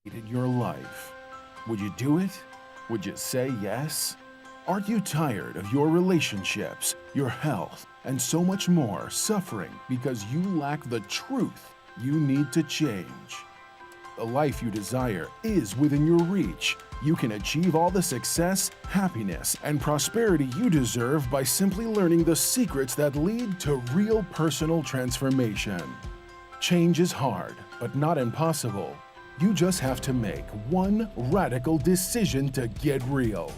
in your life. Would you do it? Would you say yes? Are you tired of your relationships, your health, and so much more suffering because you lack the truth you need to change? The life you desire is within your reach. You can achieve all the success, happiness, and prosperity you deserve by simply learning the secrets that lead to real personal transformation. Change is hard, but not impossible. You just have to make one radical decision to get real.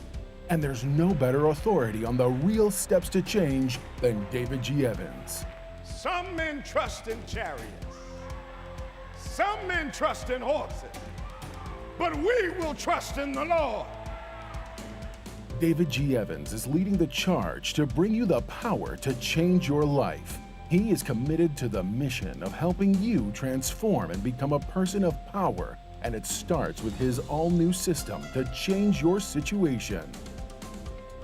And there's no better authority on the real steps to change than David G. Evans. Some men trust in chariots. Some men trust in horses. But we will trust in the Lord. David G. Evans is leading the charge to bring you the power to change your life. He is committed to the mission of helping you transform and become a person of power, and it starts with his all-new system to change your situation.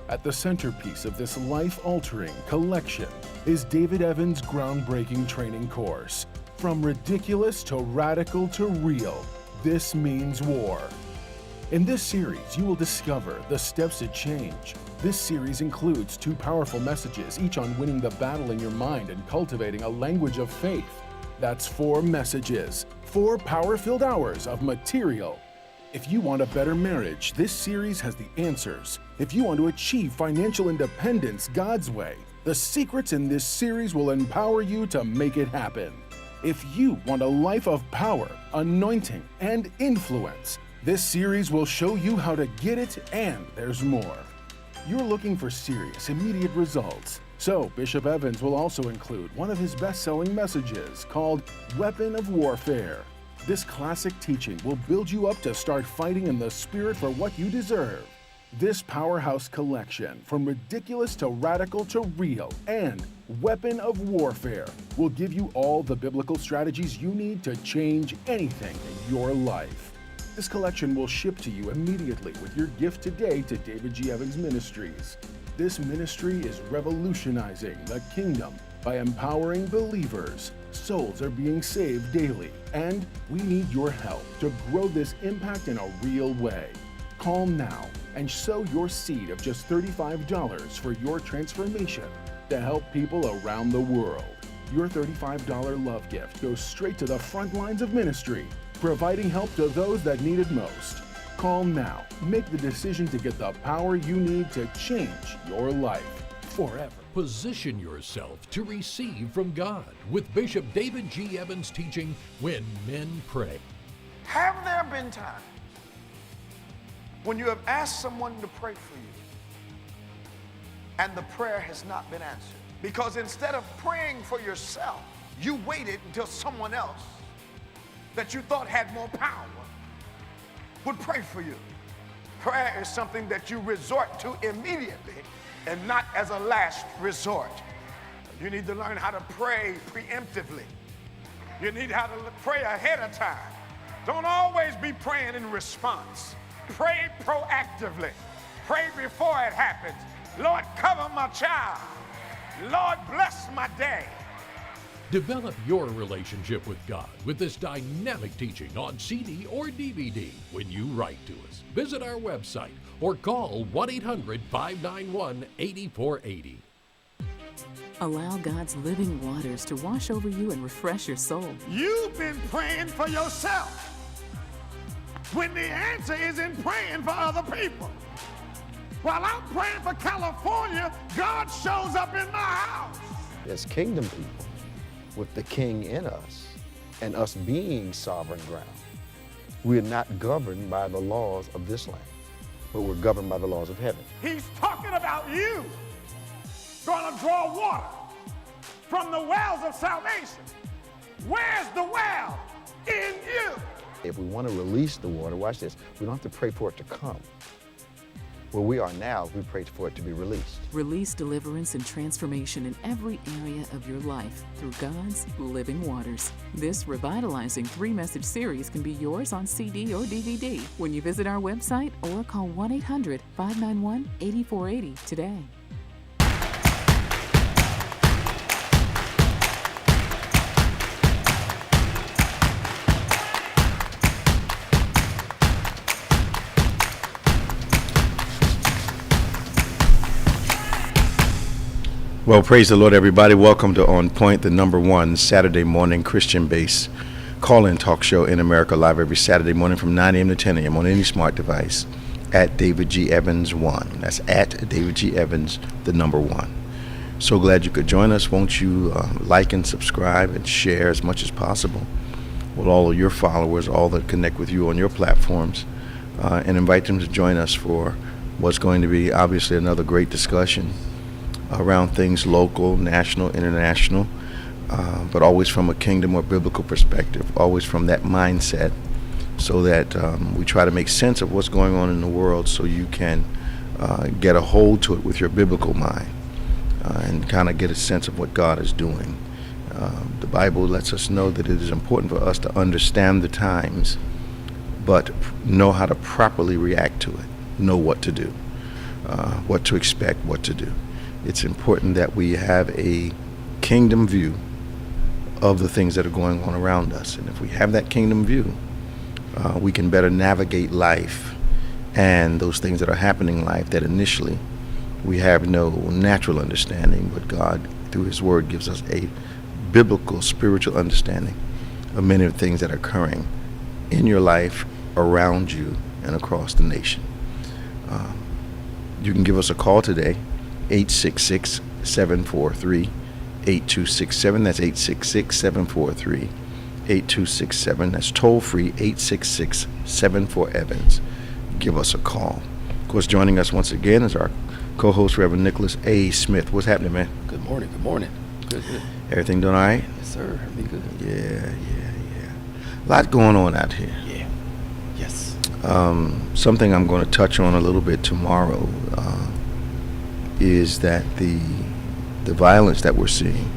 At the centerpiece of this life-altering collection is David Evans' groundbreaking training course. From ridiculous to radical to real, this means war. In this series, you will discover the steps to change. This series includes 2 powerful messages, each on winning the battle in your mind and cultivating a language of faith. That's 4 messages, 4 power-filled hours of material. If you want a better marriage, this series has the answers. If you want to achieve financial independence God's way, the secrets in this series will empower you to make it happen. If you want a life of power, anointing, and influence, this series will show you how to get it, and there's more. You're looking for serious, immediate results. So Bishop Evans will also include one of his best-selling messages called Weapon of Warfare. This classic teaching will build you up to start fighting in the spirit for what you deserve. This powerhouse collection, from ridiculous to radical to real, and Weapon of Warfare, will give you all the biblical strategies you need to change anything in your life. This collection will ship to you immediately with your gift today to David G. Evans Ministries. This ministry is revolutionizing the kingdom by empowering believers. Souls are being saved daily, and we need your help to grow this impact in a real way. Call now and sow your seed of just $35 for your transformation to help people around the world. Your $35 love gift goes straight to the front lines of ministry, providing help to those that need it most. Call now. Make the decision to get the power you need to change your life forever. Position yourself to receive from God with Bishop David G. Evans teaching When Men Pray. Have there been times when you have asked someone to pray for you and the prayer has not been answered? Because instead of praying for yourself, you waited until someone else that you thought had more power would pray for you. Prayer is something that you resort to immediately and not as a last resort. You need to learn how to pray preemptively. You need how to pray ahead of time. Don't always be praying in response. Pray proactively. Pray before it happens. Lord, cover my child. Lord, bless my day. Develop your relationship with God with this dynamic teaching on CD or DVD when you write to us. Visit our website or call 1-800-591-8480. Allow God's living waters to wash over you and refresh your soul. You've been praying for yourself when the answer is in praying for other people. While I'm praying for California, God shows up in my house. As kingdom people, with the king in us and us being sovereign ground, we're not governed by the laws of this land, but we're governed by the laws of heaven. He's talking about you going to draw water from the wells of salvation. Where's the well? In you. If we want to release the water, watch this, we don't have to pray for it to come. Where we are now, we pray for it to be released. Release deliverance and transformation in every area of your life through God's living waters. This revitalizing 3-message series can be yours on CD or DVD when you visit our website or call 1-800-591-8480 today. Well, praise the Lord, everybody. Welcome to On Point, the number one Saturday morning Christian-based call-in talk show in America, live every Saturday morning from 9 a.m. to 10 a.m. on any smart device at David G. Evans 1. That's at David G. Evans, the number one. So glad you could join us. Won't you like and subscribe and share as much as possible with all of your followers, all that connect with you on your platforms, and invite them to join us for what's going to be obviously another great discussion around things local, national, international, but always from a kingdom or biblical perspective, always from that mindset, so that we try to make sense of what's going on in the world so you can get a hold to it with your biblical mind and kind of get a sense of what God is doing. The Bible lets us know that it is important for us to understand the times, but know how to properly react to it, know what to do, what to expect, what to do. It's important that we have a kingdom view of the things that are going on around us. And if we have that kingdom view, we can better navigate life and those things that are happening in life that initially we have no natural understanding, but God, through His Word, gives us a biblical, spiritual understanding of many of the things that are occurring in your life, around you, and across the nation. You can give us a call today, 866-743-8267. That's 866-743-8267. That's toll free, 866-74-EVANS. Give us a call. Of course, joining us once again is our co-host, Reverend Nicholas A. Smith. What's happening, man? Good morning. Good. Everything doing all right? Yes, sir. Everything good. Yeah. A lot going on out here. Yeah. Yes. Something I'm going to touch on a little bit tomorrow is that the violence that we're seeing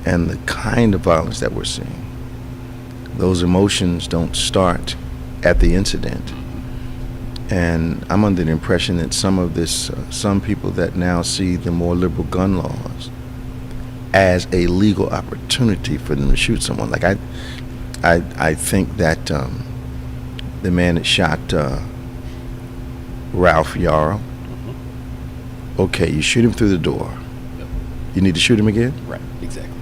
and the kind of violence that we're seeing, those emotions don't start at the incident. And I'm under the impression that some people that now see the more liberal gun laws as a legal opportunity for them to shoot someone. Like I think that the man that shot Ralph Yarrow, okay, you shoot him through the door. Yep. You need to shoot him again? Right, exactly.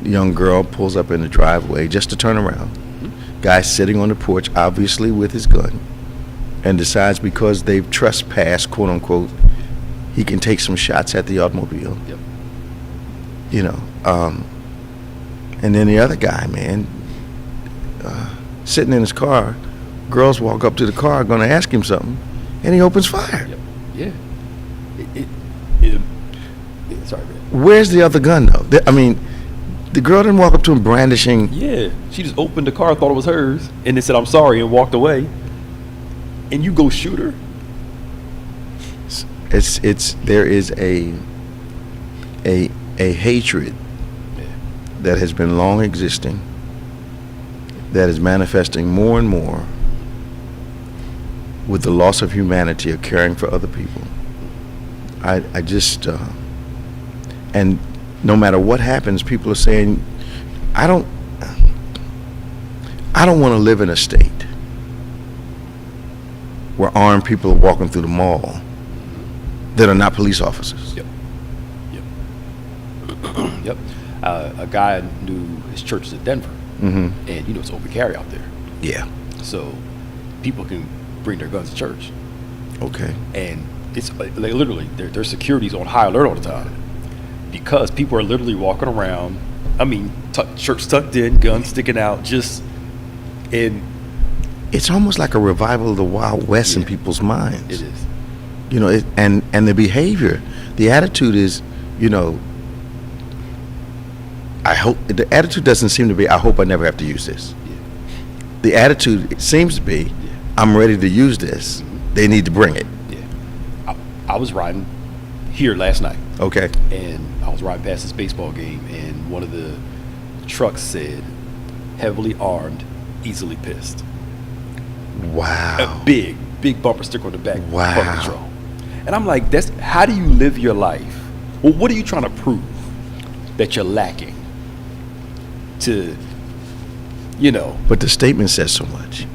Young girl pulls up in the driveway just to turn around. Guy sitting on the porch, obviously with his gun, and decides because they've trespassed, quote unquote, he can take some shots at the automobile. Yep. You know, and then the other guy, man, sitting in his car, girls walk up to the car, going to ask him something, and he opens fire. Yep. Yeah. Sorry, man. Where's the other gun, though? I mean, the girl didn't walk up to him brandishing. Yeah. She just opened the car, thought it was hers, and then said, "I'm sorry," and walked away. And you go shoot her? There is a hatred that has been long existing, that is manifesting more and more with the loss of humanity of caring for other people. I just and no matter what happens, people are saying, I don't want to live in a state where armed people are walking through the mall that are not police officers. Yep. A guy knew his church is in Denver, and it's open carry out there. Yeah. So people can bring their guns to church. Okay. And it's like literally their security's on high alert all the time because people are literally walking around. I mean, shirts tucked in, guns sticking out, just in. It's almost like a revival of the Wild West in people's minds. It is. You know, and the behavior, the attitude is, you know, the attitude doesn't seem to be, I hope I never have to use this. Yeah. The attitude, it seems to be, I'm ready to use this. They need to bring it. Yeah. I was riding here last night. Okay. And I was riding past this baseball game, and one of the trucks said, "Heavily armed, easily pissed." Wow. A big bumper sticker on the back. Wow. Park control. And I'm like, how do you live your life? Well, what are you trying to prove that you're lacking to, But the statement says so much.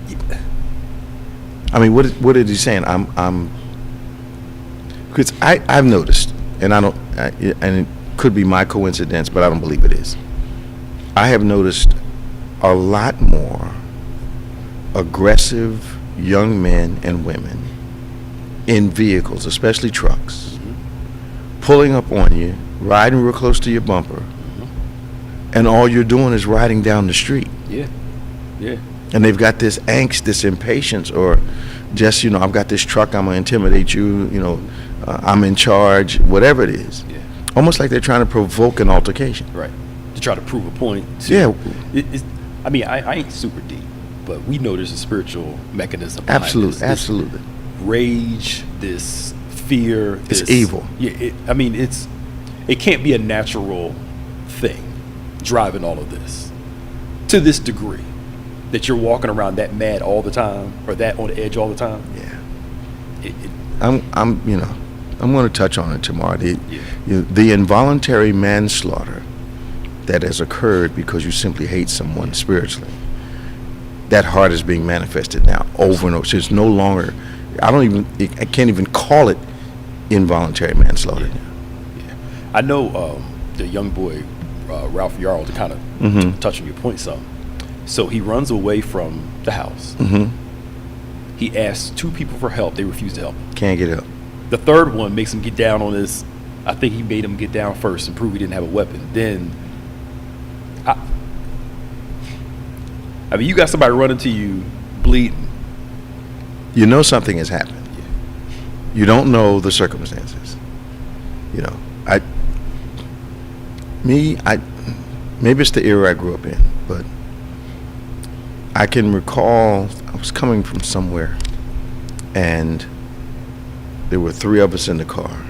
I mean, what is he saying? Because I've noticed, and and it could be my coincidence, but I don't believe it is. I have noticed a lot more aggressive young men and women in vehicles, especially trucks, pulling up on you, riding real close to your bumper, and all you're doing is riding down the street. Yeah. And they've got this angst, this impatience, or just, I've got this truck, I'm going to intimidate you, I'm in charge, whatever it is. Yeah. Almost like they're trying to provoke an altercation. Right. To try to prove a point. Yeah. I ain't super deep, but we know there's a spiritual mechanism behind Absolutely, this absolutely. rage, this fear. It's evil. Yeah. It can't be a natural thing driving all of this to this degree that you're walking around that mad all the time or that on the edge all the time. Yeah. I'm going to touch on it tomorrow. The involuntary manslaughter that has occurred because you simply hate someone spiritually. That heart is being manifested now over and over. So it's no longer. I can't even call it involuntary manslaughter. Yeah. I know the young boy Ralph Yarl, to kind of touch on your point some. So he runs away from the house. He asks 2 people for help. They refuse to help him. Can't get help. The third one makes him get down on his. I think he made him get down first and prove he didn't have a weapon. Then, you got somebody running to you, bleeding. You know something has happened. Yeah. You don't know the circumstances. Maybe it's the era I grew up in, but I can recall I was coming from somewhere, and there were 3 of us in the car,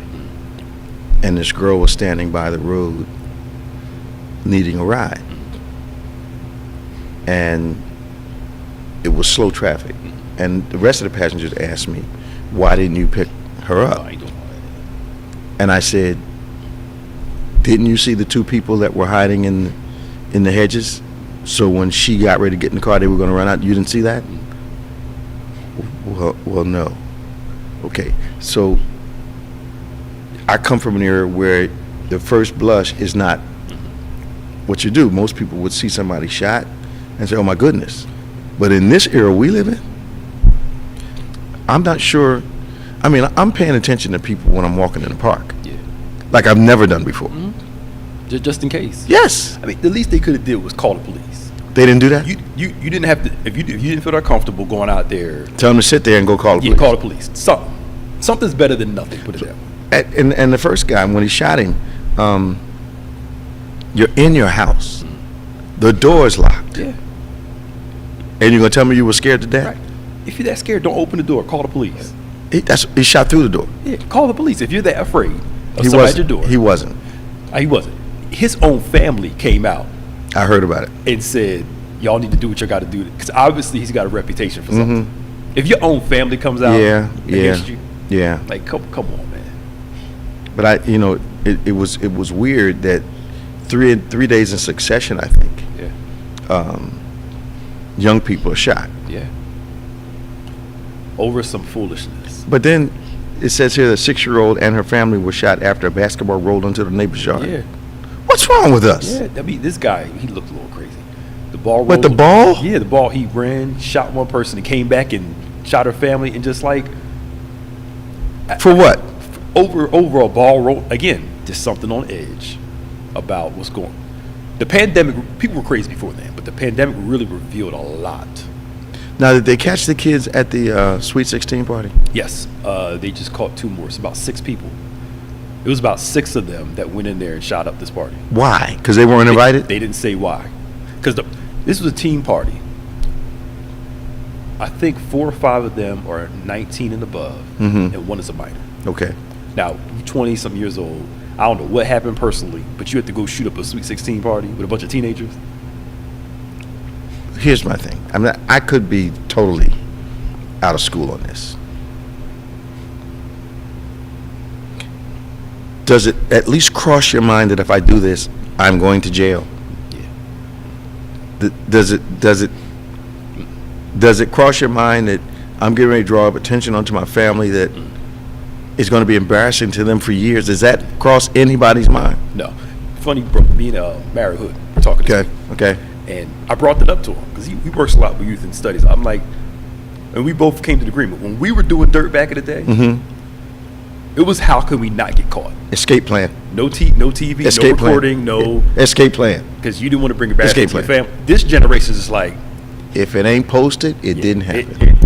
and this girl was standing by the road needing a ride, and it was slow traffic, and the rest of the passengers asked me, why didn't you pick her up? And I said, didn't you see the 2 people that were hiding in the hedges? So when she got ready to get in the car, they were going to run out. You didn't see that? Well, no. Okay, so I come from an era where the first blush is not what you do. Most people would see somebody shot and say, oh my goodness. But in this era we live in, I'm not sure. I'm paying attention to people when I'm walking in the park. Yeah. Like I've never done before. Just in case. Yes. The least they could have did was call the police. They didn't do that? You didn't have to, if you didn't feel that comfortable going out there. Tell them to sit there and go call the police. Yeah, call the police. Something's better than nothing, put it that way. And the first guy, when he shot him, you're in your house. The door is locked. Yeah. And you're going to tell me you were scared to death? Right. If you're that scared, don't open the door. Call the police. He shot through the door. Yeah, call the police if you're that afraid of somebody at your door. He wasn't. He wasn't. His own family came out. I heard about it. And said, y'all need to do what you got to do. Because obviously he's got a reputation for something. If your own family comes out against you, like, come on, man. But it was weird that 3 days in succession, I think, young people are shot. Yeah. Over some foolishness. But then it says here that 6-year-old and her family were shot after a basketball rolled into the neighbor's yard. Yeah. What's wrong with us? Yeah, this guy, he looked a little crazy. The ball rolled. But the ball? Yeah, the ball, he ran, shot one person, and came back and shot her family, and just like... For what? Over a ball roll. Again, just something on edge about what's going on. The pandemic, people were crazy before then, but the pandemic really revealed a lot. Now, did they catch the kids at the Sweet 16 party? Yes, they just caught 2 more. It's about 6 people. It was about 6 of them that went in there and shot up this party. Why? Because they weren't invited? They didn't say why. Because this was a team party. I think 4 or 5 of them are 19 and above, and 1 is a minor. Okay. Now, 20-some years old. I don't know what happened personally, but you had to go shoot up a Sweet 16 party with a bunch of teenagers. Here's my thing. I could be totally out of school on this. Does it at least cross your mind that if I do this, I'm going to jail? Yeah. Does it cross your mind that I'm getting ready to draw up attention onto my family that is going to be embarrassing to them for years. Does that cross anybody's mind? No. Funny, bro, me and Mary Hood were talking this week. Okay. And I brought that up to him because he works a lot with youth and studies. I'm like, and we both came to the agreement. When we were doing dirt back in the day, it was how could we not get caught? Escape plan. No TV, Escape no recording, plan. no escape plan. Because you didn't want to bring it back to Escape your plan. family. This generation is like, If it ain't posted, it didn't happen.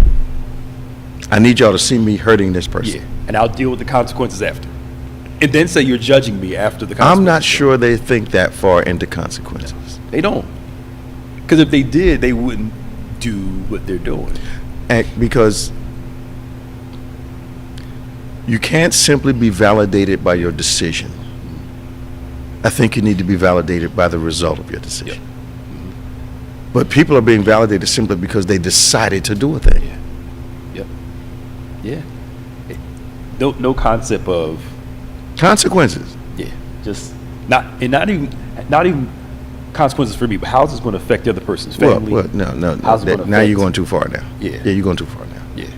I need y'all to see me hurting this person. Yeah, and I'll deal with the consequences after. And then say you're judging me after the consequences. I'm not sure they think that far into consequences. They don't. Because if they did, they wouldn't do what they're doing. Because you can't simply be validated by your decision. I think you need to be validated by the result of your decision. But people are being validated simply because they decided to do a thing. Yeah. No concept of consequences. Yeah, just not even consequences for me, but how's this going to affect the other person's family? Well, no. Now you're going too far now. Yeah, you're going too far now. Yeah,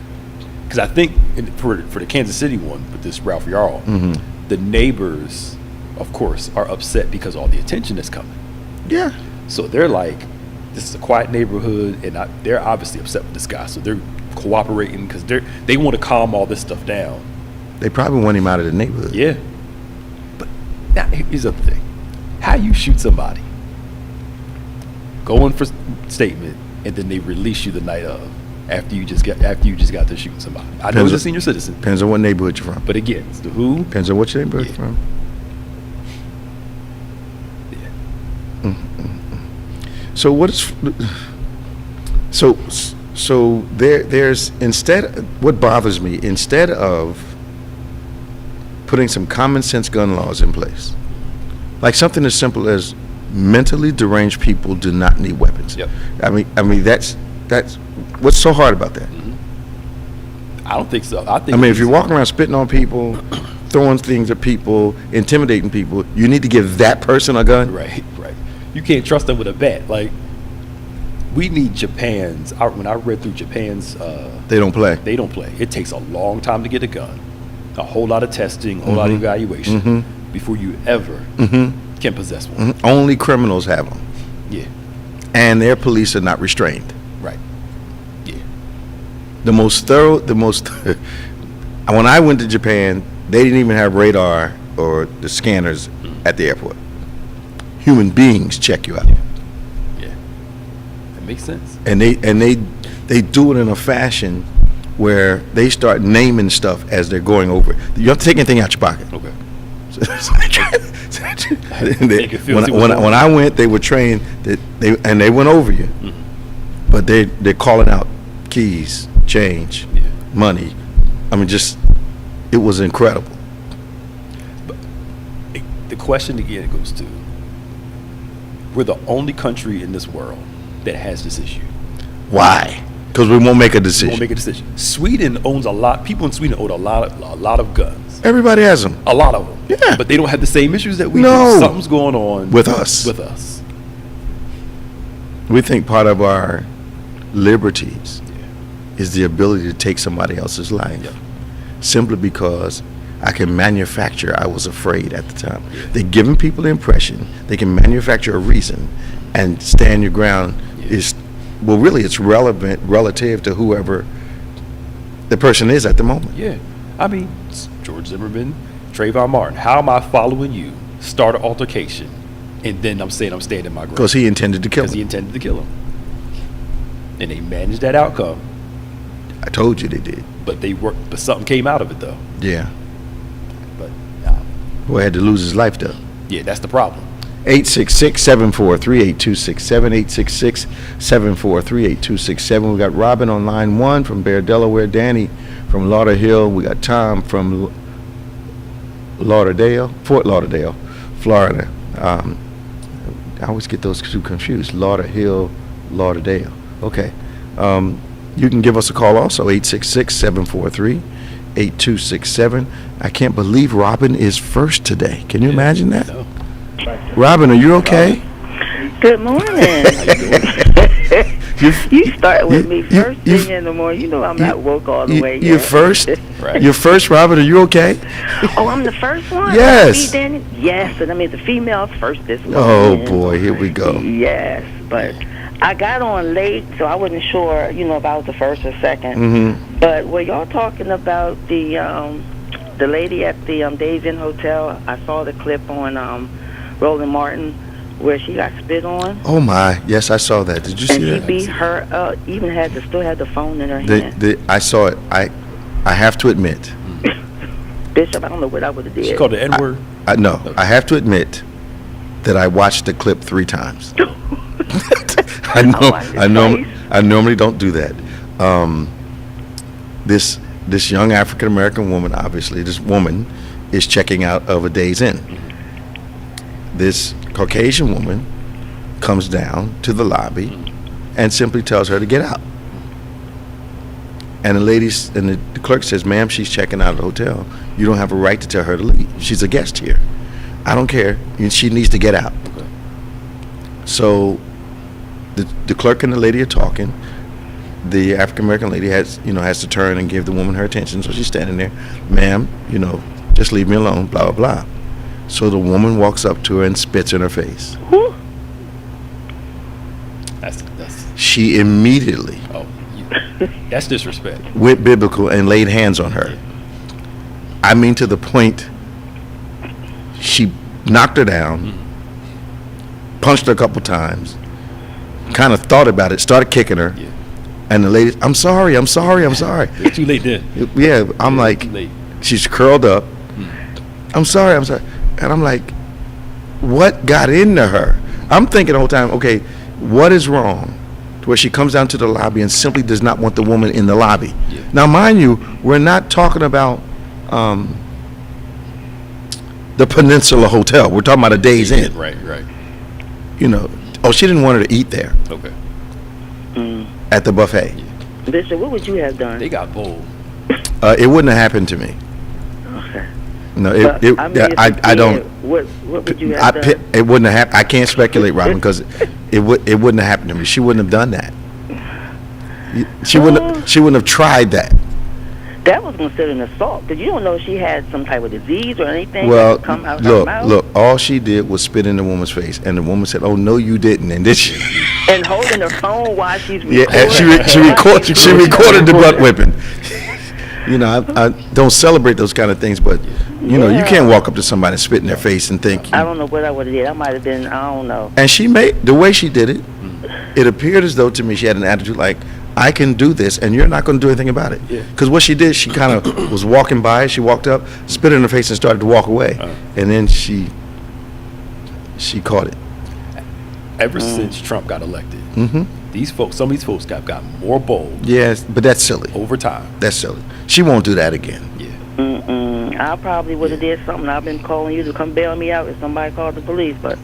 because I think for the Kansas City one with this Ralph Yarl, the neighbors, of course, are upset because all the attention is coming. Yeah. So they're like, this is a quiet neighborhood, and they're obviously upset with this guy. So they're cooperating because they want to calm all this stuff down. They probably want him out of the neighborhood. Yeah. But now here's the other thing. How you shoot somebody, go in for statement, and then they release you the night of after you just got to shooting somebody. I know it's a senior citizen. Depends on what neighborhood you're from. But again, it's the who. Depends on what neighborhood you're from. Yeah. So there's what bothers me, instead of putting some common sense gun laws in place, like something as simple as mentally deranged people do not need weapons. Yep. I mean that's what's so hard about that? I don't think so. I mean, if you're walking around spitting on people, throwing things at people, intimidating people, you need to give that person a gun. Right. You can't trust them with a bat. Like, we need Japan's. When I read through Japan's, they don't play. It takes a long time to get a gun, a whole lot of testing, a whole lot of evaluation before you ever can possess one. Only criminals have them. Yeah. And their police are not restrained. Right. Yeah. The most thorough, when I went to Japan, they didn't even have radar or the scanners at the airport. Human beings check you out. Yeah. That makes sense. And they do it in a fashion where they start naming stuff as they're going over it. You don't have to take anything out your pocket. Okay. When I went, they were trained that they went over you, but they're calling out keys, change, money. I mean, it was incredible. But the question again goes to, we're the only country in this world that has this issue. Why? Because we won't make a decision. Sweden owns a lot. People in Sweden own a lot of guns. Everybody has them. A lot of them. Yeah. But they don't have the same issues that we do. Something's going on with us. We think part of our liberties is the ability to take somebody else's life simply because I can manufacture. I was afraid at the time. They're giving people the impression they can manufacture a reason and stand your ground really it's relevant relative to whoever the person is at the moment. Yeah. I mean, George Zimmerman, Trayvon Martin, how am I following you? Start an altercation, and then I'm saying I'm standing my ground. Because he intended to kill him. And they managed that outcome. I told you they did. But but something came out of it, though. Yeah. But boy had to lose his life, though. Yeah, that's the problem. 866-743-8267, 866-743-8267. We got Robin on line 1 from Bear, Delaware, Danny from Lauderhill. We got Tom from Fort Lauderdale, Florida. I always get those two confused. Lauderhill, Lauderdale. Okay. You can give us a call also, 866-743-8267. I can't believe Robin is first today. Can you imagine that? No. Robin, are you okay? Good morning. You start with me first thing in the morning. You know I'm not woke all the way yet. You're first? Right. You're first, Robert. Are you okay? Oh, I'm the first one? Yes. Yes, and I mean the female first this morning. Oh, boy. Here we go. Yes, but I got on late, so I wasn't sure, if I was the first or second. Mm-hmm. But were y'all talking about the lady at the Days Inn Hotel? I saw the clip on Roland Martin where she got spit on. Oh, my. Yes, I saw that. Did you see that? And she beat her, even still had the phone in her hand. I saw it. I have to admit. Bishop, I don't know what I would have did. She called the N-word? No, I have to admit that I watched the clip 3 times. I normally don't do that. This young African American woman, obviously, this woman is checking out of a Days Inn. This Caucasian woman comes down to the lobby and simply tells her to get out. And the clerk says, "Ma'am, she's checking out of the hotel. You don't have a right to tell her to leave. She's a guest here. I don't care. She needs to get out." Okay. So the clerk and the lady are talking. The African American lady has to turn and give the woman her attention. So she's standing there, "Ma'am, just leave me alone, blah, blah, blah." So the woman walks up to her and spits in her face. Who? That's She immediately that's disrespect. went biblical and laid hands on her. I mean, to the point she knocked her down, punched her a couple times, kind of thought about it, started kicking her, and the lady, I'm sorry. It's too late then. Yeah, I'm like, Too late. she's curled up. I'm sorry. And I'm like, what got into her? I'm thinking the whole time, okay, what is wrong? To where she comes down to the lobby and simply does not want the woman in the lobby. Yeah. Now, mind you, we're not talking about the Peninsula Hotel. We're talking about a Days Inn. Right. She didn't want her to eat there Okay. at the buffet. Bishop, what would you have done? They got bold. It wouldn't have happened to me. Okay. No, I don't. What would you have done? It wouldn't have happened. I can't speculate, Robin, because it wouldn't have happened to me. She wouldn't have done that. She wouldn't have tried that. That was considered an assault, because you don't know if she had some type of disease or anything. Well, that come out her mouth. look. All she did was spit in the woman's face, and the woman said, "Oh no, you didn't." And this. And holding her phone while she's recording. Yeah, she recorded the butt whipping. I don't celebrate those kind of things, but you can't walk up to somebody and spit in their face and think. I don't know what I would have did. I might have been. I don't know. And she made the way she did it. It appeared as though to me she had an attitude like, I can do this, and you're not going to do anything about it. Because what she did, she kind of was walking by. She walked up, spit in her face, and started to walk away. And then she caught it. Ever since Trump got elected, some of these folks got more bold. Yes, but that's silly. Over time. That's silly. She won't do that again. I probably would have did something. I've been calling you to come bail me out if somebody called the police, but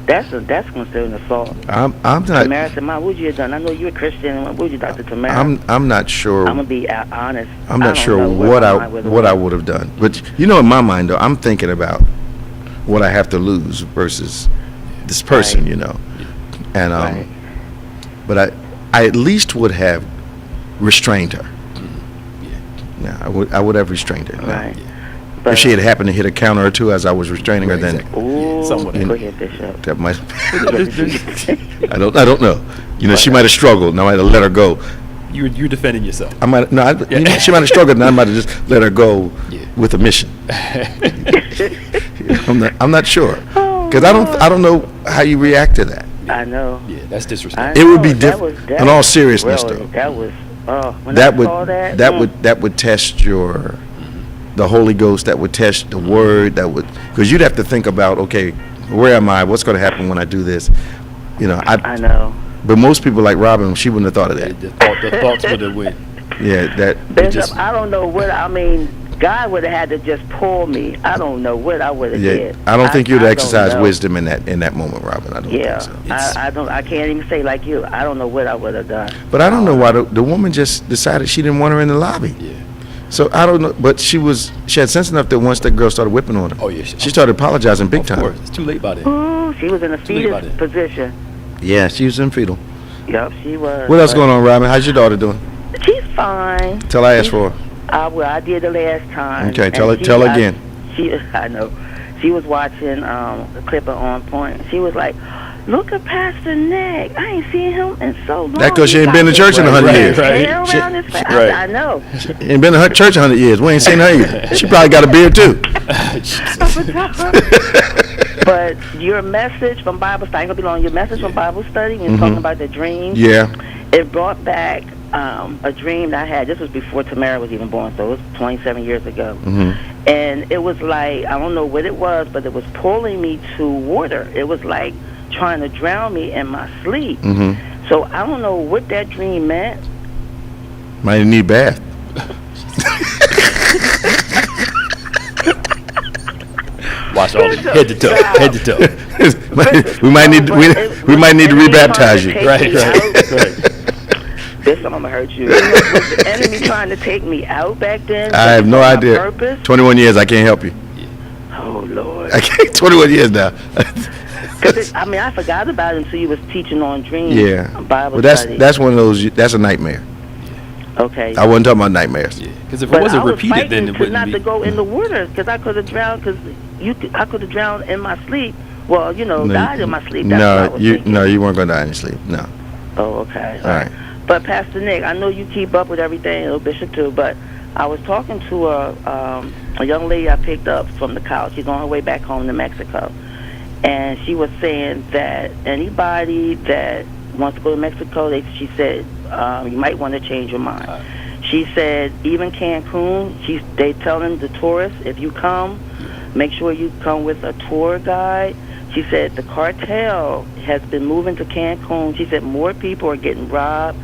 that's considered an assault. I'm not. Tamara said, "What would you have done? I know you're a Christian. What would you, Dr. Tamara?" I'm not sure. I'm gonna be honest. I'm not sure what I would have done. But in my mind though, I'm thinking about what I have to lose versus this person, And but I at least would have restrained her. Yeah, I would have restrained her. Right. If she had happened to hit a counter or two as I was restraining her, then Ooh, Someone go ahead, Bishop. that might. I don't know. She might have struggled, and I might have let her go. You're defending yourself. She might have struggled, and I might have just let her go with a mission. I'm not sure, because I don't know how you react to that. I know. Yeah, that's disrespectful. It would be different. In all seriousness, though. That was. When I saw that. That would test the Holy Ghost. That would test the Word. Because you'd have to think about, okay, where am I? What's going to happen when I do this? I know. But most people like Robin, she wouldn't have thought of that. The thoughts would have went. Yeah, that. Bishop, I don't know what I mean. God would have had to just pull me. I don't know what I would have did. I don't think you'd exercise wisdom in that moment, Robin. I don't think so. I can't even say like you. I don't know what I would have done. But I don't know why the woman just decided she didn't want her in the lobby. Yeah. So I don't know, but she had sense enough that once that girl started whipping on her. Oh yeah. She started apologizing big time. It's too late by then. Ooh, she was in a fetus position. Yeah, she was in fetal. Yep, she was. What else going on, Robin? How's your daughter doing? She's fine. Tell her I asked for her. Well, I did the last time. Okay, tell her again. I know. She was watching a clip of On Point. She was like, "Look at Pastor Nick. I ain't seen him in so long." That's because she ain't been to church in 100 years. I know. She ain't been to her church in 100 years. We ain't seen her either. She probably got a beard too. But your message from Bible study, ain't gonna be long. Your message from Bible study, when you're talking about the dreams, it brought back a dream that I had. This was before Tamara was even born, so it was 27 years ago. And it was like, I don't know what it was, but it was pulling me to water. It was like trying to drown me in my sleep. So I don't know what that dream meant. Might need a bath. Watch all head to toe, head to toe. we might need to rebaptize you. Right. This I'm gonna hurt you. Was the enemy trying to take me out back then? I have no idea. Purpose? 21 years, I can't help you. Oh Lord. I can't. 21 years now. I forgot about it until you was teaching on dreams. Bible study. That's one of those. That's a nightmare. Okay. I wasn't talking about nightmares. Because if it wasn't repeated, then it wouldn't not to go in the water, because I could have drowned. I could have drowned in my sleep. Well, died in my sleep. That's you weren't going to die in your sleep. No. Oh, okay. All right. But Pastor Nick, I know you keep up with everything, and Bishop too. But I was talking to a young lady I picked up from the couch. She's on her way back home to Mexico, and she was saying that anybody that wants to go to Mexico, she said you might want to change your mind. She said even Cancun, they telling the tourists, if you come, make sure you come with a tour guide. She said the cartel has been moving to Cancun. She said more people are getting robbed.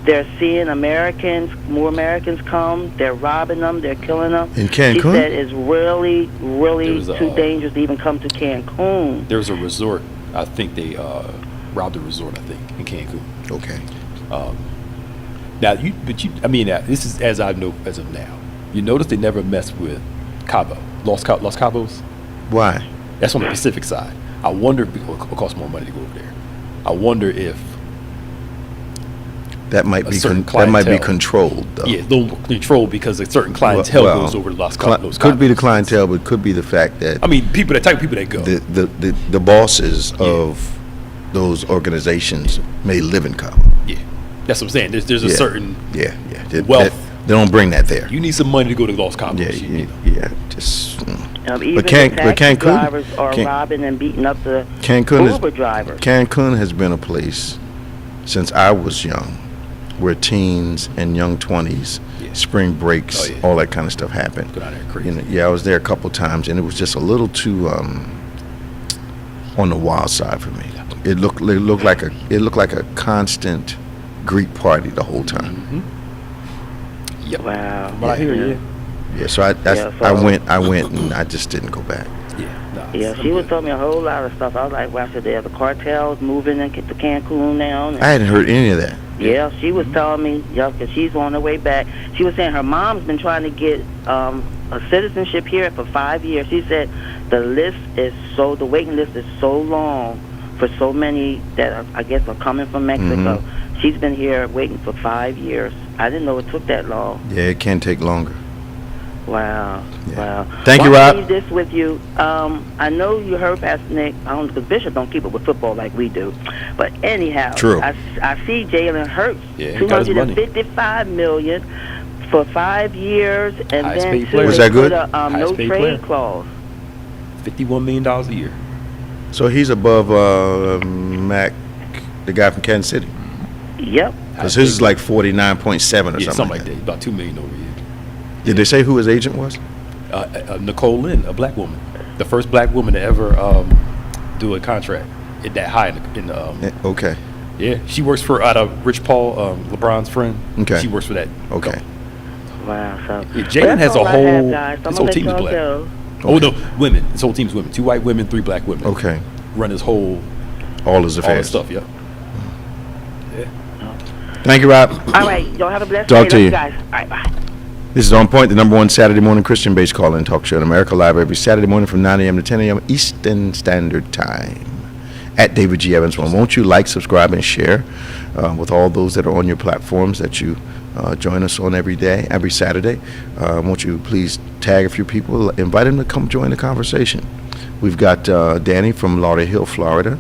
They're seeing more Americans come. They're robbing them. They're killing them. In Cancun? She said it's really, really too dangerous to even come to Cancun. There was a resort. I think they robbed a resort, I think, in Cancun. Okay. This is as I know as of now. You notice they never mess with Cabo, Los Cabos. Why? That's on the Pacific side. I wonder, because it costs more money to go over there. I wonder if that might be controlled, though. Yeah, a little controlled because a certain clientele goes over to Los Cabos. Could be the clientele, but could be the fact that the type of people that go. The bosses of those organizations may live in Cabo. Yeah, that's what I'm saying. There's a certain wealth. They don't bring that there. You need some money to go to Los Cabos. Even taxi drivers are robbing and beating up the Uber drivers. Cancun has been a place since I was young where teens and young 20s, spring breaks, all that kind of stuff happened. Go down there crazy. I was there a couple times, and it was just a little too on the wild side for me. It looked like a constant Greek party the whole time. Yep. Wow. But I hear you. Yeah, so I went and I just didn't go back. She was telling me a whole lot of stuff. I was like, well, the cartel's moving into Cancun now. I hadn't heard any of that. Yeah, she was telling me, because she's on her way back. She was saying her mom's been trying to get a citizenship here for 5 years. She said the waiting list is so long for so many that I guess are coming from Mexico. She's been here waiting for 5 years. I didn't know it took that long. Yeah, it can take longer. Wow. Yeah. Wow. Thank you, Rob. Leave this with you. I know you heard Pastor Nick. Because Bishop don't keep up with football like we do. But anyhow, true. I see Jalen Hurts, $255 million for 5 years, and then was that good? No trade clause. $51 million a year. So he's above Mac, the guy from Kansas City. Yep. Because his is like 49.7 or something like that. About $2 million over a year. Did they say who his agent was? Nicole Lynn, a black woman, the first black woman to ever do a contract at that high. Okay. Yeah, she works for Rich Paul, LeBron's friend. Okay. She works for that. Okay. Wow. So Jalen has a whole. His whole team is black. Oh no, women. His whole team's women. 2 white women, 3 black women. Okay. Run his whole. All his affairs. All his stuff. Yeah. Thank you, Rob. All right, y'all have a blessed day. Talk to you guys. All right, bye. This is On Point, the #1 Saturday morning Christian-based call-in talk show in America, live every Saturday morning from 9 a.m. to 10 a.m. Eastern Standard Time. at David G. Evans 1. Won't you like, subscribe, and share with all those that are on your platforms that you join us on every Saturday. Won't you please tag a few people, invite them to come join the conversation. We've got Danny from Lauderhill, Florida.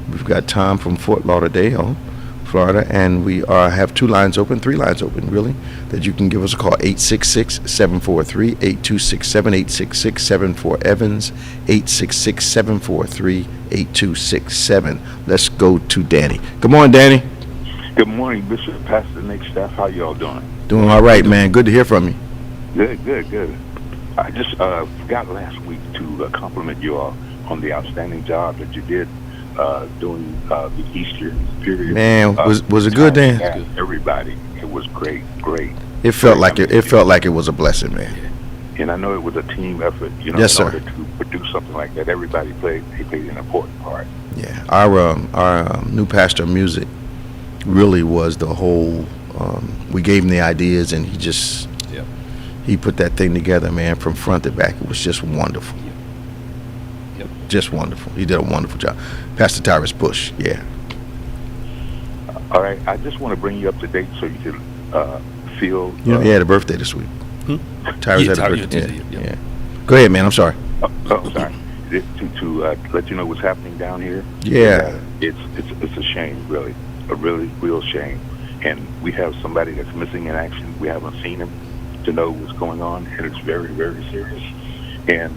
We've got Tom from Fort Lauderdale, Florida, and we have 3 lines open, really, that you can give us a call, 866-743-8267, 866-74-EVANS, 866-743-8267. Let's go to Danny. Good morning, Danny. Good morning, Bishop, Pastor Nick, staff. How y'all doing? Doing all right, man. Good to hear from you. Good. I just forgot last week to compliment you all on the outstanding job that you did during the Easter period. Man, was it good, Dan? Everybody, it was great. It felt like it was a blessing, man. And I know it was a team effort. Yes, in sir. order to produce something like that, everybody played an important part. Yeah, our new pastor of music really was the whole. We gave him the ideas, and he put that thing together, man, from front to back. It was just wonderful. Yep. Just wonderful. He did a wonderful job. Pastor Tyrus Bush, yeah. All right, I just want to bring you up to date so you can feel. He had a birthday this week. Tyrus had a birthday. Yeah. Go ahead, man. I'm sorry. Sorry. To let you know what's happening down here. Yeah. It's a shame, really, a really real shame. And we have somebody that's missing in action. We haven't seen him to know what's going on, and it's very, very serious. And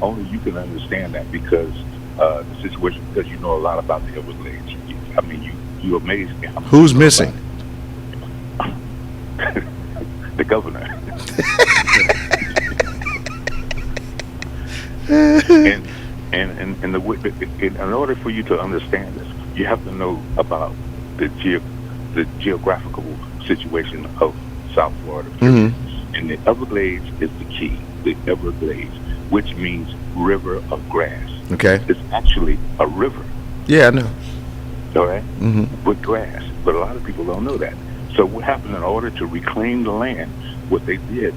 only you can understand that because the situation, because you know a lot about the Everglades. I mean, you amaze me. Who's missing? The governor. and in order for you to understand this, you have to know about the geographical situation of South Florida. Mm-hmm. And the Everglades is the key. The Everglades, which means river of grass. Okay. It's actually a river. Yeah, I know. All right? Mm-hmm. With grass. But a lot of people don't know that. So what happened in order to reclaim the land, what they did,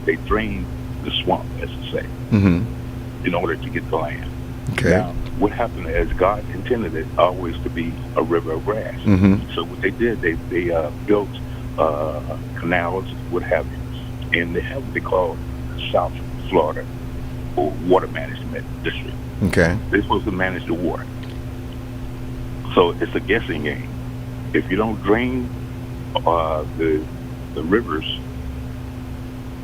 they drained the swamp, as to say, Mm-hmm. in order to get the land. Okay. Now, what happened is God intended it always to be a river of grass. Mm-hmm. So what they did, they built canals, what have you, and they have what they call South Florida or Water Management District. Okay. They're supposed to manage the water. So it's a guessing game. If you don't drain the rivers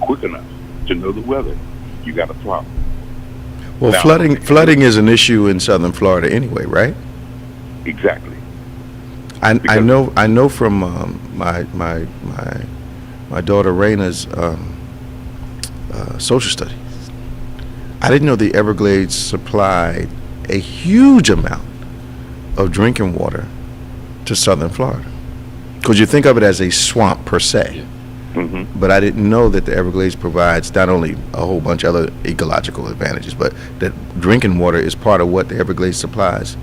quick enough to know the weather, you got a problem. Well, Now, flooding is an issue in southern Florida anyway, right? Exactly. I know from my daughter Raina's social studies. I didn't know the Everglades supplied a huge amount of drinking water to southern Florida. Because you think of it as a swamp per se. Yeah. Mm-hmm. But I didn't know that the Everglades provides not only a whole bunch of other ecological advantages, but that drinking water is part of what the Everglades supplies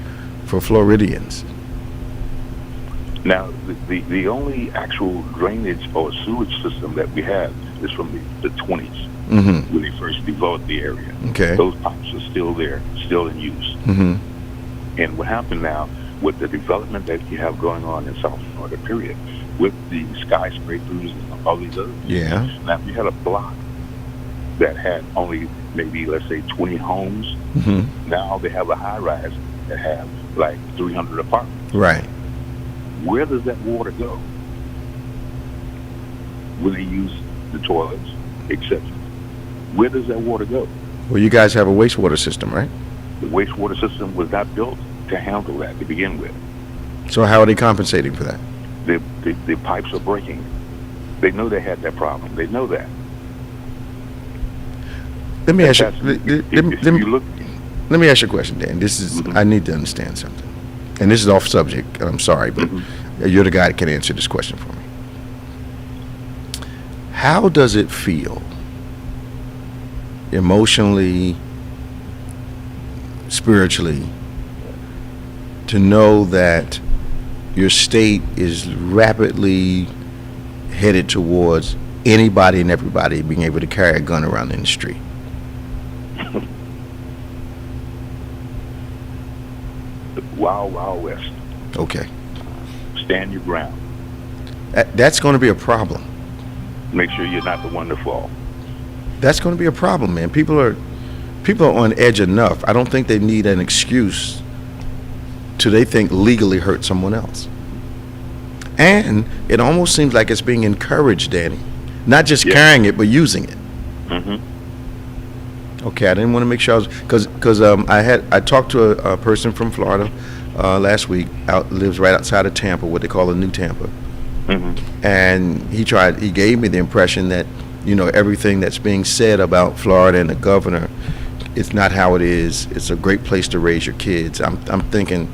for Floridians. Now, the only actual drainage or sewage system that we have is from the 20s, Mm-hmm. when they first developed the area. Okay. Those pipes are still there, still in use. Mm-hmm. And what happened now with the development that you have going on in South Florida, period, with the skyscrapers and all these other things. Yeah. Now, if you had a block that had only maybe, let's say, 20 homes, Mm-hmm. now they have a high-rise that have like 300 apartments. Right. Where does that water go? When they use the toilets, etc. Where does that water go? Well, you guys have a wastewater system, right? The wastewater system was not built to handle that to begin with. So how are they compensating for that? The pipes are breaking. They know they had that problem. They know that. Let me ask you. Let me ask you a question, Dan. This is I need to understand something, and this is off subject. I'm sorry, but you're the guy that can answer this question for me. How does it feel, emotionally, spiritually, to know that your state is rapidly headed towards anybody and everybody being able to carry a gun around in the street? Wild, Wild West. Okay. Stand your ground. That's going to be a problem. Make sure you're not the one to fall. That's going to be a problem, man. People are on edge enough. I don't think they need an excuse to they think legally hurt someone else. And it almost seems like it's being encouraged, Danny. Not just carrying it, but using it. Mm-hmm. Okay, I didn't want to make sure I was, because I talked to a person from Florida last week, lives right outside of Tampa, what they call a New Tampa. Mm-hmm. And he gave me the impression that, everything that's being said about Florida and the governor, it's not how it is. It's a great place to raise your kids. I'm thinking,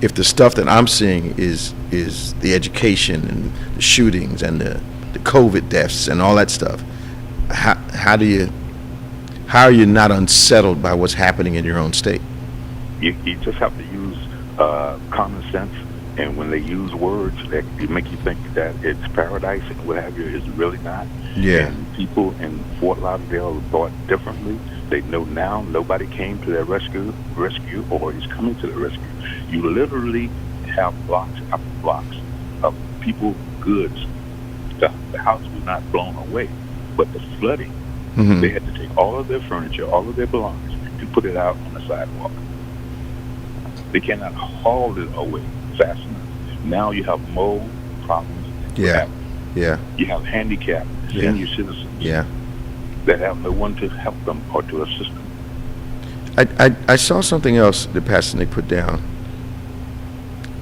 if the stuff that I'm seeing is the education and the shootings and the COVID deaths and all that stuff, how are you not unsettled by what's happening in your own state? You just have to use common sense, and when they use words that make you think that it's paradise and what have you, it's really not. Yeah. And people in Fort Lauderdale thought differently. They know now nobody came to their rescue, or is coming to the rescue. You literally have blocks after blocks of people, goods. The house was not blown away, but the flooding, Mm-hmm. they had to take all of their furniture, all of their belongings, and put it out on the sidewalk. They cannot haul it away fast enough. Now you have mold problems. Yeah. You have handicapped senior citizens that have no one to help them or to assist them. I saw something else that Pastor Nick put down.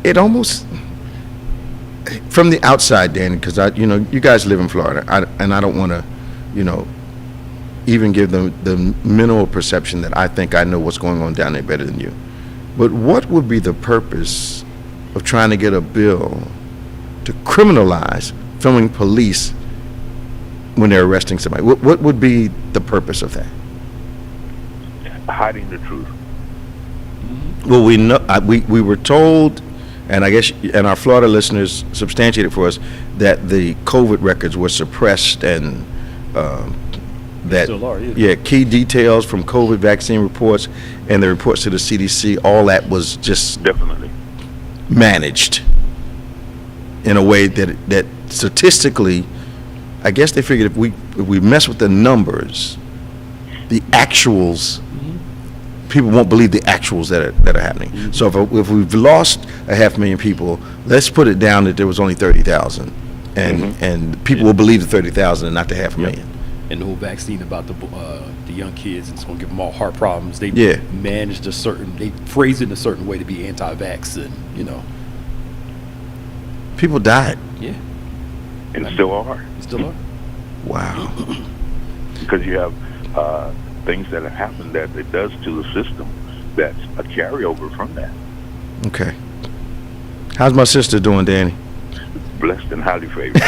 It almost, from the outside, Danny, because you guys live in Florida, and I don't want to, even give them the minimal perception that I think I know what's going on down there better than you. But what would be the purpose of trying to get a bill to criminalize filming police when they're arresting somebody? What would be the purpose of that? Hiding the truth. Well, we know we were told, and I guess and our Florida listeners substantiated for us that the COVID records were suppressed and that Still are, key details from COVID vaccine reports and the reports to the CDC, all that was just Definitely managed in a way that statistically, I guess they figured if we mess with the numbers, the actuals, people won't believe the actuals that are happening. Mm-hmm. So if we've lost 500,000 people, let's put it down that there was only 30,000, and people will believe the 30,000 and not the 500,000. And the whole vaccine about the young kids, and it's going to give them all heart problems. They managed they phrase it in a certain way to be anti-vax, and people died. Yeah. And still are. Still are. Wow. Because you have things that have happened that it does to the system that's a carryover from that. Okay. How's my sister doing, Danny? Blessed and highly favored.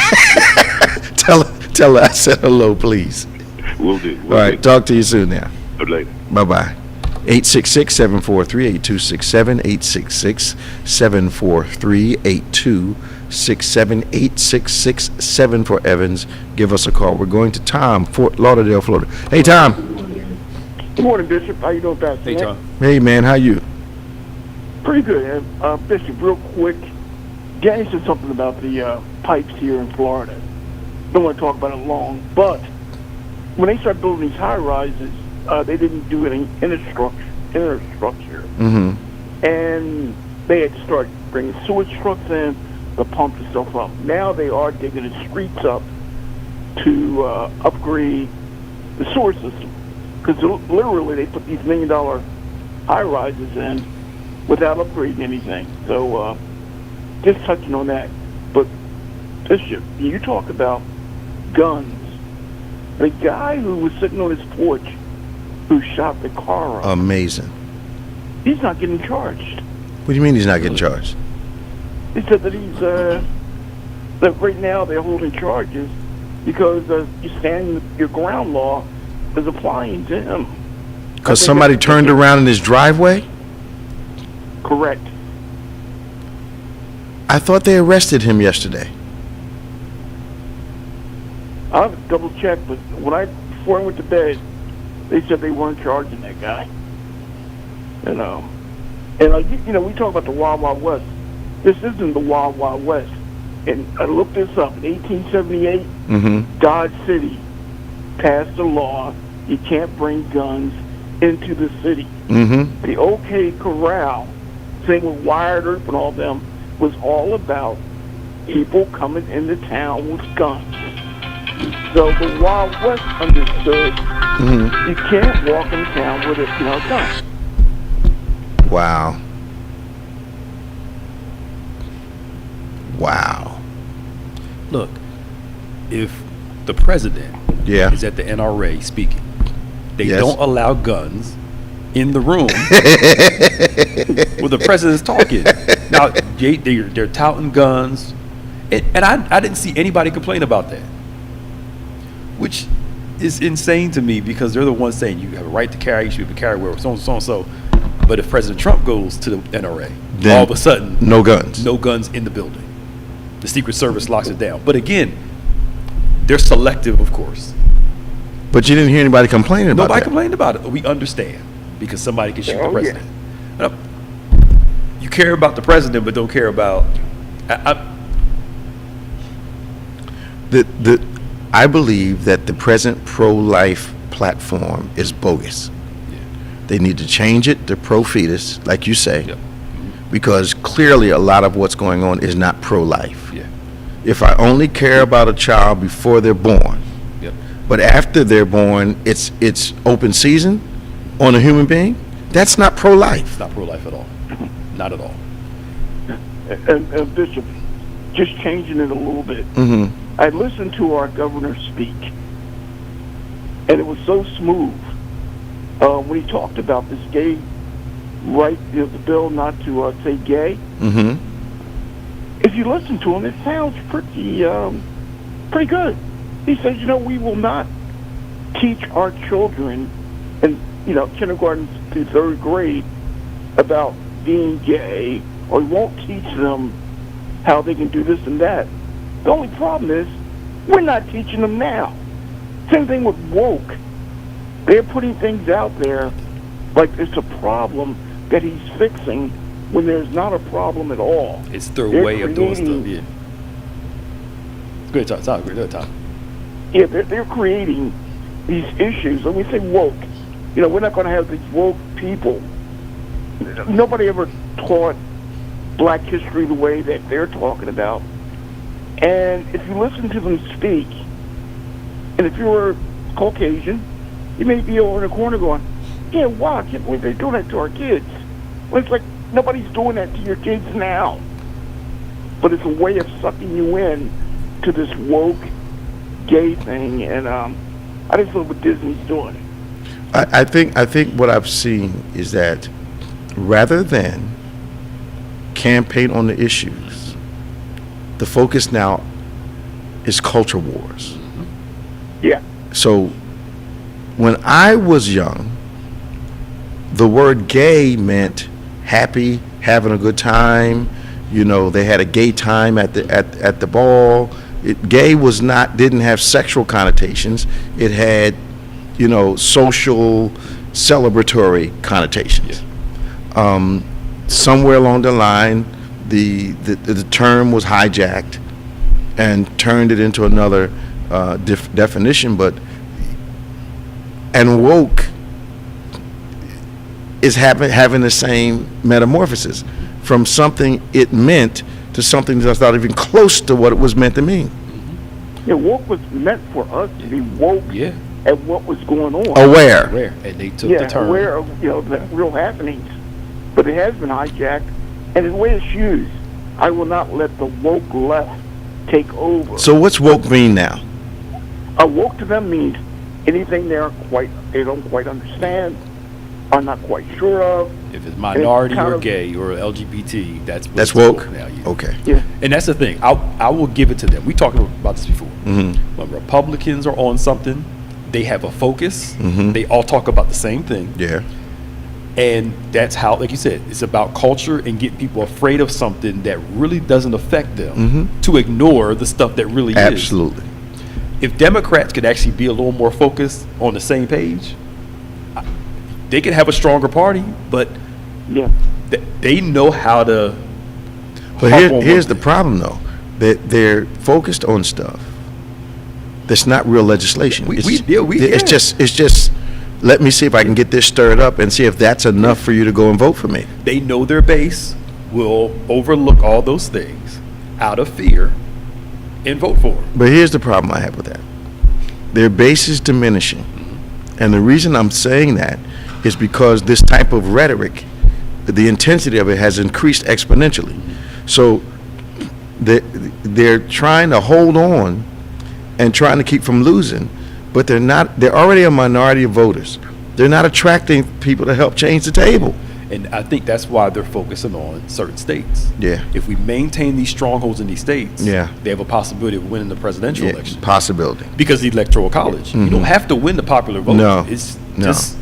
Tell her I said hello, please. Will do. All right, talk to you soon now. Later. Bye-bye. 866-743-8267, 866-743-8267, 866-7 for Evans. Give us a call. We're going to Tom, Fort Lauderdale, Florida. Hey, Tom. Good morning, Bishop. How you doing, Pastor? Hey, Tom. Hey, man. How you? Pretty good, man. Bishop, real quick. Danny said something about the pipes here in Florida. Don't want to talk about it long, but when they start building these high-rises, they didn't do any inner structure. Mm-hmm. And they had to start bringing sewage trucks in to pump the stuff up. Now they are digging the streets up to upgrade the sewer system. Because literally they put these $1 million high-rises in without upgrading anything. So just touching on that. But Bishop, you talk about guns. The guy who was sitting on his porch who shot the car up. Amazing. He's not getting charged. What do you mean he's not getting charged? He said that that right now they're holding charges because your ground law is applying to him. Because somebody turned around in his driveway? Correct. I thought they arrested him yesterday. I'll have to double check, but before I went to bed, they said they weren't charging that guy. And we talk about the Wild Wild West. This isn't the Wild Wild West. And I looked this up. In 1878, Dodge City passed a law you can't bring guns into the city. The OK Corral, thing with Wired Earp and all them, was all about people coming into town with guns. So the Wild West understood you can't walk in town with a gun. Wow. Wow. Look, if the president is at the NRA speaking, they don't allow guns in the room where the president's talking. Now, they're touting guns, and I didn't see anybody complain about that, which is insane to me, because they're the ones saying you have a right to carry, you should be able to carry where so. But if President Trump goes to the NRA, then all of a sudden, no guns in the building. The Secret Service locks it down. But again, they're selective, of course. But you didn't hear anybody complaining about that. Nobody complained about it. We understand, because somebody can shoot the president. Yeah. You care about the president, but don't care about. I believe that the present pro-life platform is bogus. Yeah. They need to change it to pro-fetus, like you say, because clearly a lot of what's going on is not pro-life. Yeah. If I only care about a child before they're born, but after they're born, it's open season on a human being, that's not pro-life. It's not pro-life at all. Not at all. And Bishop, just changing it a little bit. I listened to our governor speak, and it was so smooth when he talked about this gay right, the bill not to say gay. If you listen to him, it sounds pretty good. He says, we will not teach our children in kindergarten to third grade about being gay, or we won't teach them how they can do this and that. The only problem is we're not teaching them now. Same thing with woke. They're putting things out there like it's a problem that he's fixing when there's not a problem at all. It's their way of doing stuff. Yeah. Good time. Yeah, they're creating these issues. When we say woke, we're not going to have these woke people. Nobody ever taught black history the way that they're talking about. And if you listen to them speak, and if you're Caucasian, you may be over in the corner going, yeah, wow, I can't believe they're doing that to our kids. Well, it's like nobody's doing that to your kids now. But it's a way of sucking you in to this woke gay thing, and I just love what Disney's doing. I think what I've seen is that rather than campaign on the issues, the focus now is culture wars. Yeah. So when I was young, the word gay meant happy, having a good time. They had a gay time at the ball. Gay didn't have sexual connotations. It had, social, celebratory connotations. Yeah. Somewhere along the line, the term was hijacked and turned it into another definition. And woke is having the same metamorphosis from something it meant to something that's not even close to what it was meant to mean. Yeah, woke was meant for us to be woke at what was going on. Aware. And they took the term. Aware of the real happenings. But it has been hijacked, and the way it's used, I will not let the woke left take over. So what's woke mean now? Woke to them means anything they don't quite understand, are not quite sure of. If it's minority or gay or LGBT, that's woke now. Yeah. Okay. Yeah. And that's the thing. I will give it to them. We talked about this before. When Republicans are on something, they have a focus. They all talk about the same thing. Yeah. And that's how, like you said, it's about culture and getting people afraid of something that really doesn't affect them to ignore the stuff that really Absolutely. is. If Democrats could actually be a little more focused on the same page, they could have a stronger party, but They know how to. But here's the problem, though. They're focused on stuff that's not real legislation. It's just. Let me see if I can get this stirred up and see if that's enough for you to go and vote for me. They know their base will overlook all those things out of fear and vote for them. But here's the problem I have with that. Their base is diminishing. And the reason I'm saying that is because this type of rhetoric, the intensity of it has increased exponentially. So they're trying to hold on and trying to keep from losing, but they're already a minority of voters. They're not attracting people to help change the table. And I think that's why they're focusing on certain states. Yeah. If we maintain these strongholds in these states, yeah, they have a possibility of winning the presidential election. Possibility. Because the Electoral College. You don't have to win the popular vote. No. It's just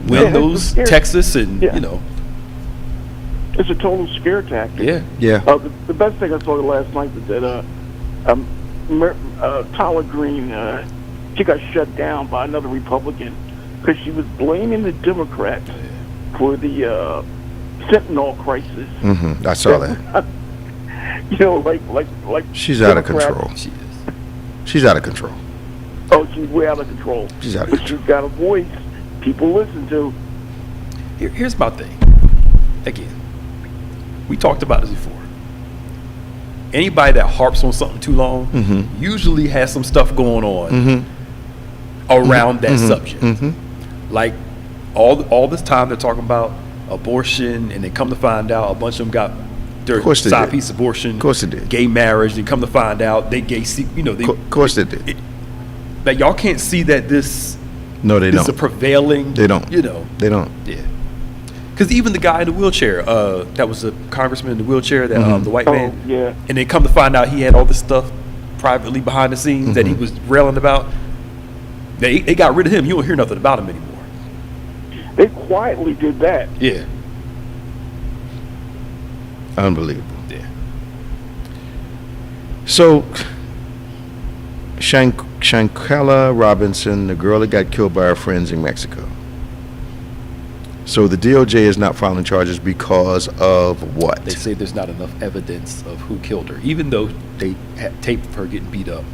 win those Texas and, It's a total scare tactic. Yeah. The best thing I saw last night was that Tyler Green, she got shut down by another Republican because she was blaming the Democrats for the fentanyl crisis. Mm-hmm. I saw that. like she's out of control. She is. She's out of control. Oh, she's way out of control. She's out of but control. She's got a voice people listen to. Here's my thing. Again, we talked about this before. Anybody that harps on something too long usually has some stuff going on around that subject. Like all this time they're talking about abortion, and they come to find out a bunch of them got their side piece abortion. Of course they did. Gay marriage, and come to find out they gay. Of course they did. Like y'all can't see that this. No, they this don't. is a prevailing. They don't. They don't. Yeah. Because even the guy in the wheelchair, that was a congressman in the wheelchair, that the white man. Yeah. And they come to find out he had all this stuff privately behind the scenes that he was railing about. They got rid of him. You don't hear nothing about him anymore. They quietly did that. Yeah. Unbelievable. Yeah. So, Shankella Robinson, the girl that got killed by her friends in Mexico. So the DOJ is not filing charges because of what? They say there's not enough evidence of who killed her, even though they had tape of her getting beat up.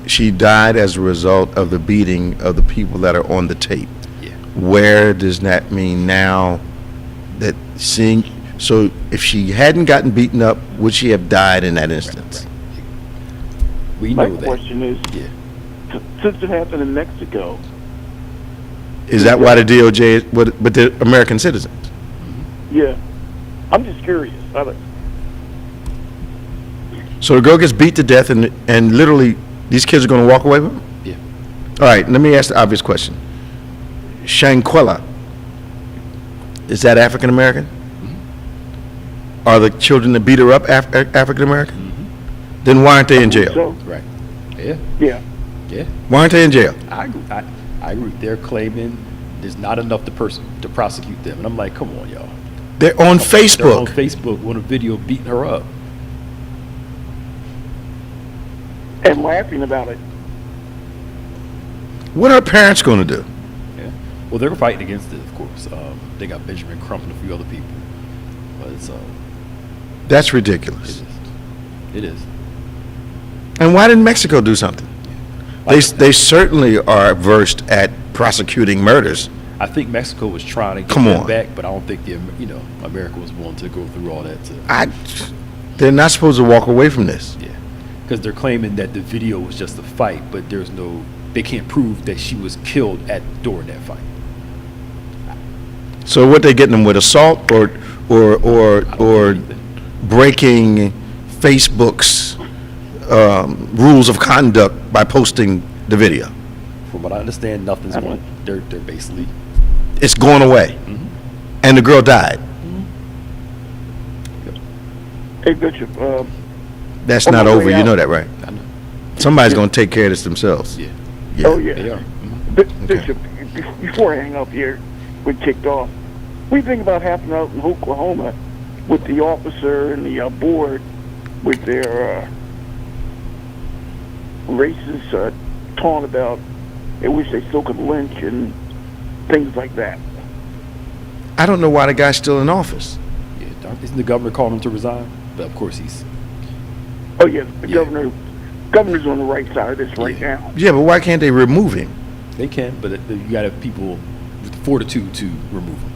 She died as a result of the beating of the people that are on the tape. Yeah. Where does that mean now that seeing? So if she hadn't gotten beaten up, would she have died in that instance? Right. We know that. My question is, since it happened in Mexico, is that why the DOJ, but they're American citizens? Yeah. I'm just curious. So the girl gets beat to death, and literally these kids are going to walk away with her? Yeah. All right, let me ask the obvious question. Shanquella, is that African American? Are the children that beat her up African American? Then why aren't they in jail? So. Right. Yeah. Yeah. Yeah. Why aren't they in jail? I agree. They're claiming there's not enough to prosecute them, and I'm like, come on, y'all. They're on Facebook. They're on Facebook on a video beating her up and laughing about it. What are parents going to do? Yeah. Well, they're fighting against it, of course. They got Benjamin Crump and a few other people, but it's that's ridiculous. It is. And why didn't Mexico do something? They certainly are versed at prosecuting murders. I think Mexico was trying to get them back, but I don't think America was willing to go through all that. They're not supposed to walk away from this. Yeah, because they're claiming that the video was just a fight, but they can't prove that she was killed during that fight. So what they getting them with, assault or breaking Facebook's rules of conduct by posting the video? From what I understand, nothing's going. They're basically. It's going away, and the girl died. Yep. Hey Bishop. That's not over. You know that, right? I know. Somebody's going to take care of this themselves. Yeah. Oh yeah. They are. Bishop, before I hang up here, we kicked off. What do you think about happening out in Oklahoma with the officer and the board with their racist taunt about they wish they still could lynch and things like that? I don't know why the guy's still in office. Yeah, isn't the governor calling him to resign? But of course he's. Oh yeah, the governor's on the right side of this right now. Yeah, but why can't they remove him? They can, but you got to have people with the fortitude to remove him.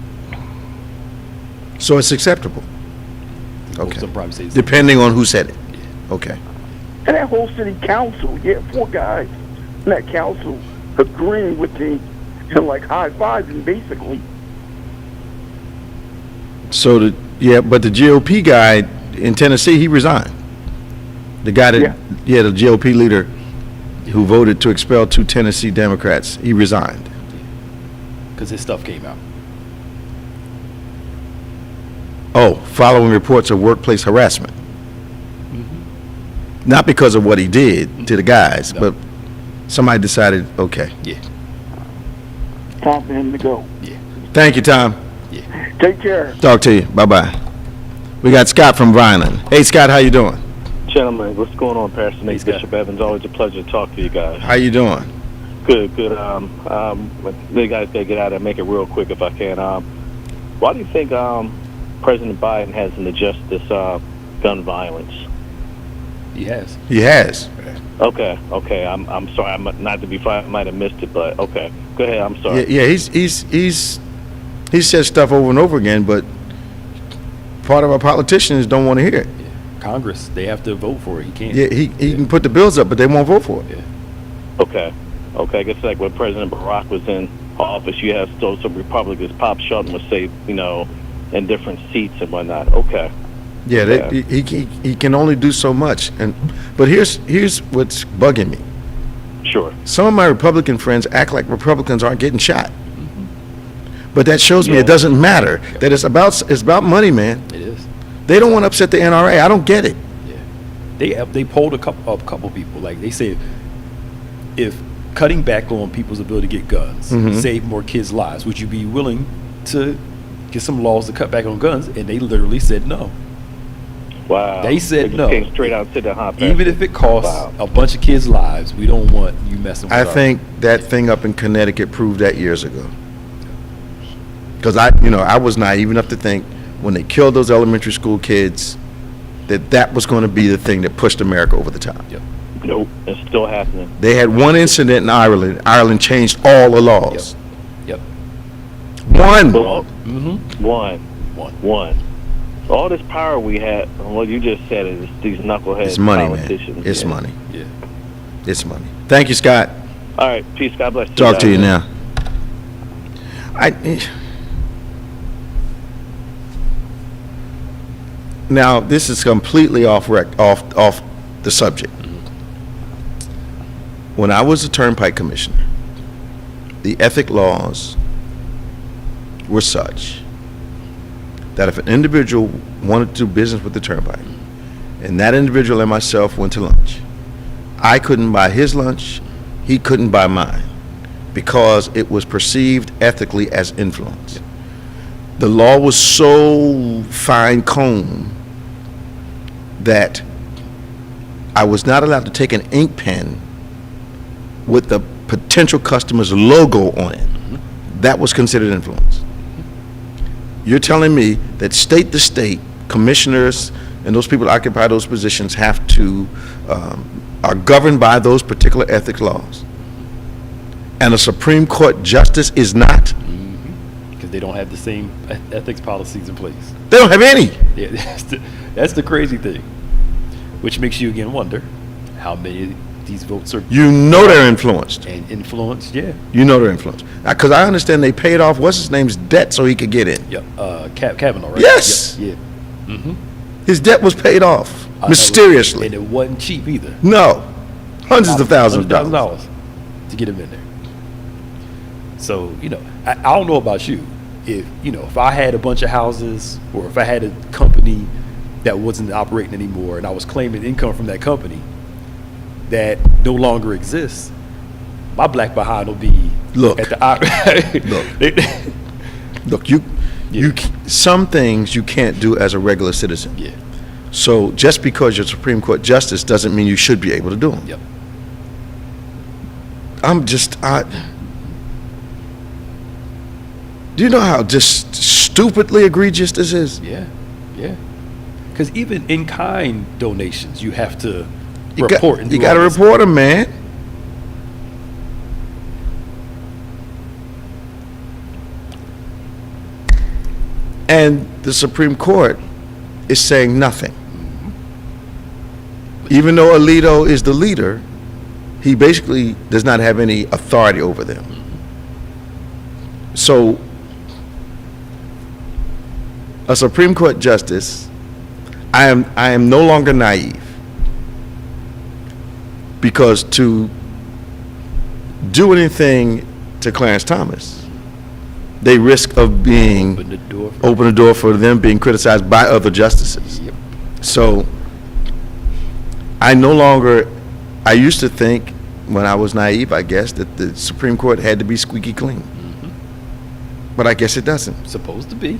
So it's acceptable. Okay. Some probably say it's depending on who said it. Yeah. Okay. And that whole city council, 4 guys in that council agreeing with me and like high-fiving basically. So but the GOP guy in Tennessee, he resigned. The guy that the GOP leader who voted to expel 2 Tennessee Democrats, he resigned. Because his stuff came out. Oh, following reports of workplace harassment. Not because of what he did to the guys, but somebody decided, okay. Yeah. Time for him to go. Yeah. Thank you, Tom. Yeah. Take care. Talk to you. Bye-bye. We got Scott from Vineland. Hey, Scott, how you doing? Gentlemen, what's going on, Pastor Nate, Hey, Bishop Evans? Always a pleasure to talk to you guys. How you doing? Good. You guys gotta get out and make it real quick if I can. Why do you think President Biden hasn't addressed this gun violence? He has. He has. Okay. I'm sorry. I'm not to be funny. I might have missed it, but okay. Go ahead. I'm sorry. Yeah. He said stuff over and over again, but part of our politicians don't want to hear it. Yeah. Congress, they have to vote for it. He can't. Yeah, he can put the bills up, but they won't vote for it. Yeah. Okay. I guess like when President Barack was in office, you have still some Republicans. Pop Shelton would say, in different seats and whatnot. Okay. Yeah, he can only do so much. But here's what's bugging me. Sure. Some of my Republican friends act like Republicans aren't getting shot. But that shows me it doesn't matter. That it's about money, man. It is. They don't want to upset the NRA. I don't get it. Yeah. They polled a couple people. Like they said, if cutting back on people's ability to get guns save more kids' lives, would you be willing to get some laws to cut back on guns? And they literally said no. Wow. They said no. Came straight out to the hot. Even if it costs a bunch of kids' lives, we don't want you messing with I think that thing up in Connecticut proved that years ago. Because I was naive enough to think when they killed those elementary school kids that was going to be the thing that pushed America over the top. Yep. Nope, it's still happening. They had one incident in Ireland. Ireland changed all the laws. Yep. One. One. All this power we had, what you just said is these knuckleheads It's money, politicians. man. It's money. Yeah. It's money. Thank you, Scott. All right, peace. God bless you. Talk to you now. Now, this is completely off the subject. When I was a turnpike commissioner, the ethic laws were such that if an individual wanted to do business with the turnpike, and that individual and myself went to lunch, I couldn't buy his lunch, he couldn't buy mine, because it was perceived ethically as influence. The law was so fine-combed that I was not allowed to take an ink pen with the potential customer's logo on it. That was considered influence. You're telling me that state to state commissioners and those people that occupy those positions have to are governed by those particular ethics laws, and a Supreme Court justice is not? Because they don't have the same ethics policies in place. They don't have any. Yeah, that's the crazy thing, which makes you again wonder how many of these votes are. They're influenced. And influenced, yeah. They're influenced. Because I understand they paid off what's his name's debt so he could get in. Yep. Kavanaugh, right? Yes. Yep. Yeah. His debt was paid off mysteriously. And it wasn't cheap either. No, hundreds of thousands of dollars to get him in there. So I don't know about you. If I had a bunch of houses, or if I had a company that wasn't operating anymore, and I was claiming income from that company that no longer exists, my black behind will be at the Look, some things you can't do as a regular citizen. Yeah. So just because you're Supreme Court justice doesn't mean you should be able to do them. Yep. Do you know how just stupidly egregious this is. Yeah. Because even in-kind donations, you have to You report. And you do got to all this. report them, man. And the Supreme Court is saying nothing. Even though Alito is the leader, he basically does not have any authority over them. So, a Supreme Court justice, I am no longer naive, because to do anything to Clarence Thomas, they risk of being open the door for them being criticized by other justices. Yep. So I used to think, when I was naive, I guess, that the Supreme Court had to be squeaky clean. But I guess it doesn't. Supposed to be.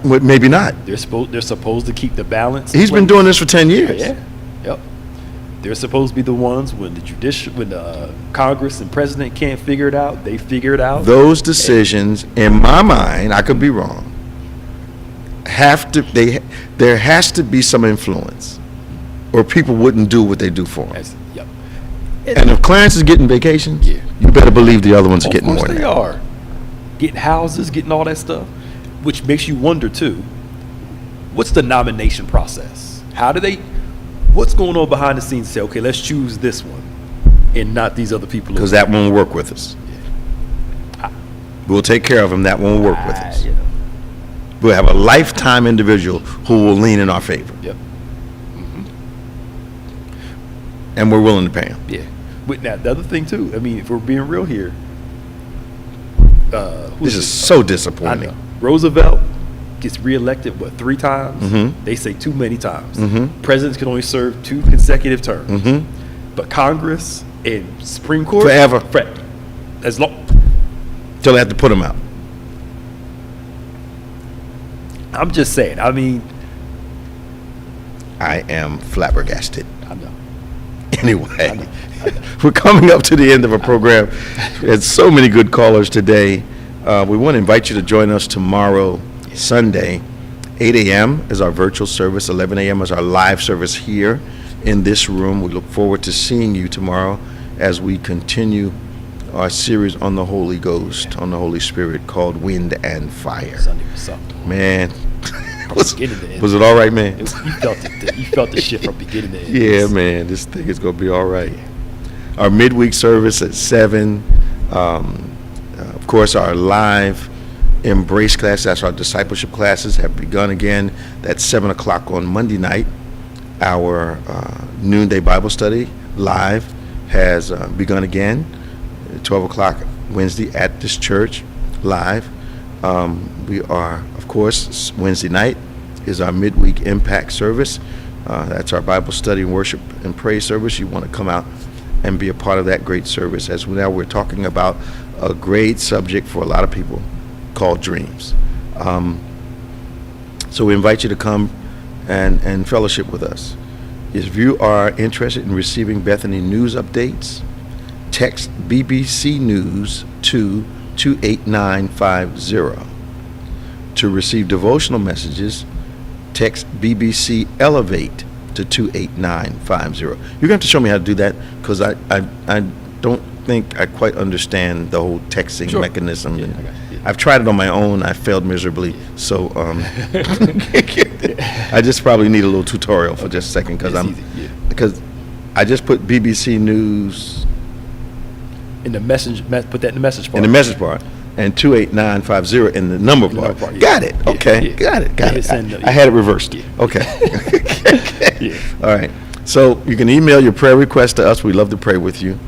Maybe not. They're supposed to keep the balance. He's been doing this for 10 years. Yeah. Yep. They're supposed to be the ones when the Congress and president can't figure it out, they figure it out. Those decisions, in my mind, I could be wrong, there has to be some influence, or people wouldn't do what they do for them. Yep. And if Clarence is getting vacations, Yeah. you better believe the other ones are getting more Of than course they that. are. Getting houses, getting all that stuff, which makes you wonder too, what's the nomination process? What's going on behind the scenes to say, okay, let's choose this one and not these other people? Because that won't work with us. We'll take care of him. That won't work with us. We'll have a lifetime individual who will lean in our favor. Yep. And we're willing to pay him. Yeah. But now, the other thing too, I mean, if we're being real here, This is so I disappointing. know. Roosevelt gets reelected, 3 times? Mm-hmm. They say too many times. Mm-hmm. Presidents can only serve 2 consecutive terms. Mm-hmm. But Congress and Supreme Court? Forever. As long. Till they have to put him out. I'm just saying, I mean. I am flabbergasted. I know. Anyway, we're coming up to the end of our program. There's so many good callers today. We want to invite you to join us tomorrow, Sunday. 8 a.m. is our virtual service. 11 a.m. is our live service here in this room. We look forward to seeing you tomorrow as we continue our series on the Holy Ghost, on the Holy Spirit, called Wind and Fire. Sunday was something. Man, was it it all right, man? You felt the shift from beginning to end. Yeah, man, this thing is going to be all right. Our midweek service at 7. Of course, our live Embrace class, that's our discipleship classes, have begun again. That's 7 o'clock on Monday night. Our noonday Bible study live has begun again. 12 o'clock Wednesday at this church live. We are, of course, Wednesday night is our midweek impact service. That's our Bible study, worship, and praise service. You want to come out and be a part of that great service. As now we're talking about a great subject for a lot of people called dreams. So we invite you to come and fellowship with us. If you are interested in receiving Bethany news updates, text BBC News to 28950. To receive devotional messages, text BBC Elevate to 28950. You're going to have to show me how to do that, because I don't think I quite understand the whole texting mechanism. Yeah, and I've tried it on my own. I failed miserably. So I just probably need a little tutorial for just a second, because I just put BBC News in the message. Put that in the message part. in the message part, and 28950 in the number part. Yeah. Got it. Okay. Yeah. Got it. Send I had it reversed. Yeah. Okay. Yeah. All right. So you can email your prayer requests to us. We love to pray with you.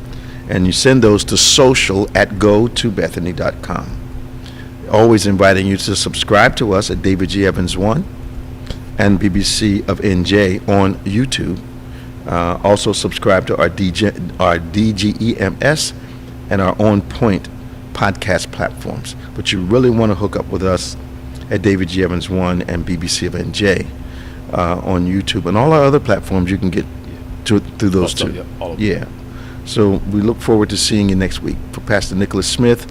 And you send those to social@gotobethany.com. Always inviting you to subscribe to us at David G. Evans 1 and BBC of NJ on YouTube. Also subscribe to our DGEMS and our On Pointe podcast platforms. But you really want to hook up with us at David G. Evans 1 and BBC of NJ on YouTube. And all our other platforms you can get through those two. All of them. Yeah. So we look forward to seeing you next week. For Pastor Nicholas Smith,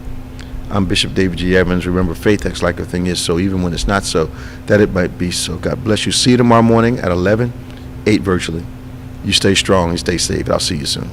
I'm Bishop David G. Evans. Remember, faith acts like a thing is so, even when it's not so, that it might be so. God bless you. See you tomorrow morning at 11, 8 virtually. You stay strong and stay safe. I'll see you soon.